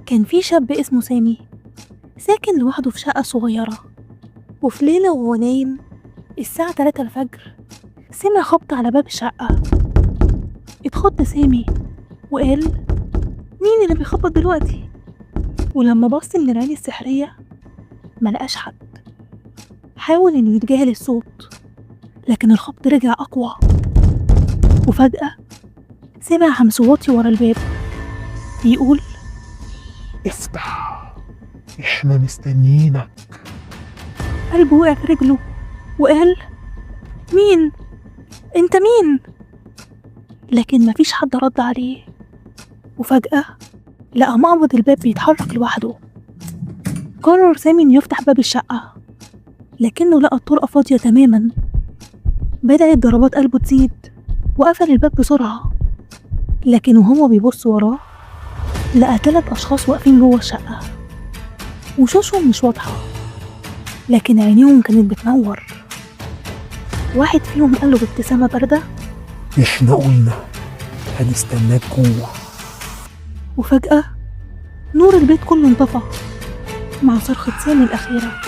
كان في شاب اسمه سامي ساكن لوحده في شقة صغيرة، وفي ليلة وهو نايم الساعة 3 الفجر سمع خبط على باب الشقة. اتخض سامي وقال: مين اللي بيخبط دلوقتي؟ ولما بص من العين السحرية ملقاش حد. حاول انه يتجاهل الصوت لكن الخبط رجع أقوى، وفجأة سمع همس واطي ورا الباب بيقول: افتح، احنا مستنيينك. قلبه وقع في رجله وقال: مين؟ انت مين؟ لكن مفيش حد رد عليه. وفجأة لقى مقبض الباب بيتحرك لوحده. قرر سامي انه يفتح باب الشقة لكنه لقى الطرقة فاضية تماما. بدأت ضربات قلبه تزيد وقفل الباب بسرعة، لكن وهو بيبص وراه لقى 3 أشخاص واقفين جوه الشقة. وشوشهم مش واضحة لكن عينيهم كانت بتنور. واحد فيهم قاله بابتسامة باردة: احنا قلنا هنستناك جوه. وفجأة نور البيت كله انطفى مع صرخة سامي الأخيرة.